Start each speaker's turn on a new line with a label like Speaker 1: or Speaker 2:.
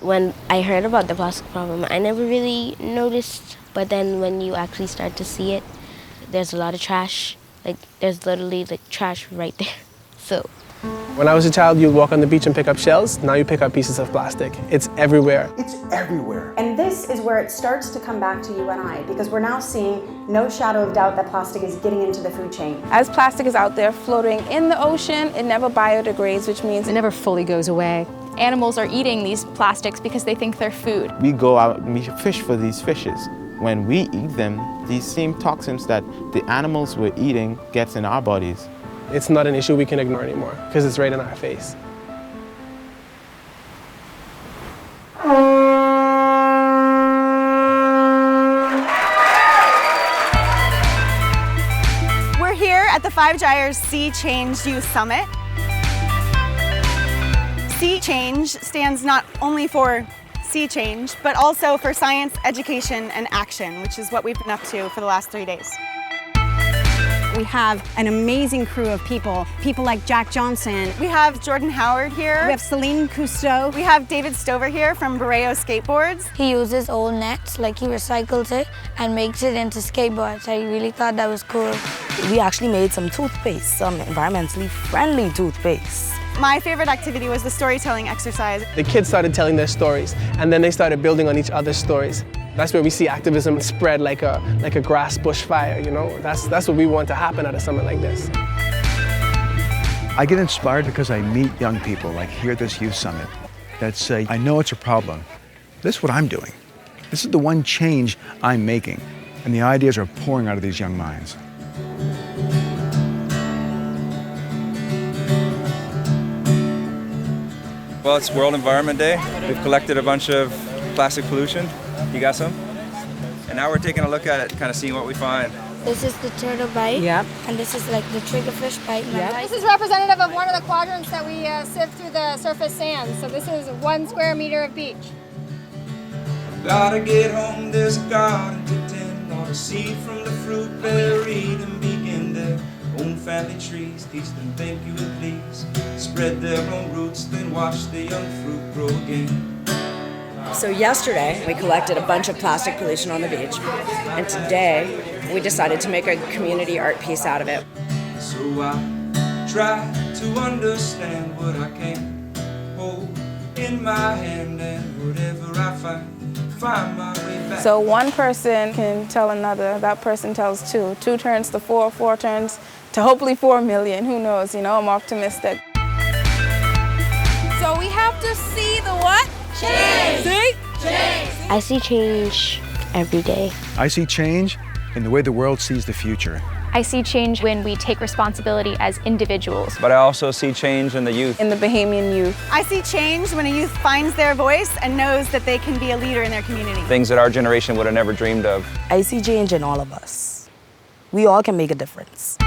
Speaker 1: When I heard about the plastic problem, I never really noticed, but then when you actually start to see it, there's a lot of trash. Like, there's literally like trash right there. So
Speaker 2: when I was a child, you'd walk on the beach and pick up shells. Now you pick up pieces of plastic. It's everywhere.
Speaker 3: It's everywhere.
Speaker 4: And this is where it starts to come back to you and I, because we're now seeing no shadow of doubt that plastic is getting into the food chain.
Speaker 5: As plastic is out there floating in the ocean, it never biodegrades, which means
Speaker 6: it never fully goes away.
Speaker 7: Animals are eating these plastics because they think they're food.
Speaker 8: We go out and we fish for these fishes. When we eat them, these same toxins that the animals we're eating gets in our bodies.
Speaker 2: It's not an issue we can ignore anymore because it's right in our face.
Speaker 9: We're here at the Five Gyres Sea Change Youth Summit. Sea Change stands not only for sea change, but also for science, education, and action, which is what we've been up to for the last 3 days.
Speaker 10: We have an amazing crew of people like Jack Johnson.
Speaker 9: We have Jordan Howard here.
Speaker 10: We have Celine Cousteau.
Speaker 9: We have David Stover here from Borreo Skateboards.
Speaker 11: He uses old nets, like he recycles it and makes it into skateboards. I really thought that was cool.
Speaker 12: We actually made some toothpaste, some environmentally friendly toothpaste.
Speaker 9: My favorite activity was the storytelling exercise.
Speaker 2: The kids started telling their stories, and then they started building on each other's stories. That's where we see activism spread like a grass bush fire, you know? That's what we want to happen at a summit like this.
Speaker 3: I get inspired because I meet young people, like here at this youth summit, that say, I know it's a problem. This is what I'm doing. This is the one change I'm making. And the ideas are pouring out of these young minds.
Speaker 13: Well, it's World Environment Day. We've collected a bunch of plastic pollution. You got some? And now we're taking a look at it, kind of seeing what we find.
Speaker 11: This is the turtle bite.
Speaker 12: Yep.
Speaker 11: And this is like the triggerfish bite.
Speaker 12: Yep.
Speaker 14: This is representative of one of the quadrants that we sift through the surface sand. So this is 1 square meter of beach.
Speaker 15: Gotta get home, there's a garden to tend. All the seed from the fruit buried and begin their own family trees. Teach them thank you and please. Spread their own roots, then watch the young fruit grow again.
Speaker 12: So yesterday, we collected a bunch of plastic pollution on the beach, and today, we decided to make a community art piece out of it.
Speaker 15: So I try to understand what I can hold in my hand, and whatever I find my way back.
Speaker 5: So one person can tell another, that person tells two. 2 turns to 4, 4 turns to hopefully 4 million, who knows, you know, I'm optimistic.
Speaker 7: So we have to see the what?
Speaker 11: Change!
Speaker 7: See?
Speaker 11: Change!
Speaker 1: I see change every day.
Speaker 3: I see change in the way the world sees the future.
Speaker 7: I see change when we take responsibility as individuals.
Speaker 13: But I also see change in the youth.
Speaker 5: In the Bahamian youth.
Speaker 9: I see change when a youth finds their voice and knows that they can be a leader in their community.
Speaker 13: Things that our generation would have never dreamed of.
Speaker 12: I see change in all of us. We all can make a difference.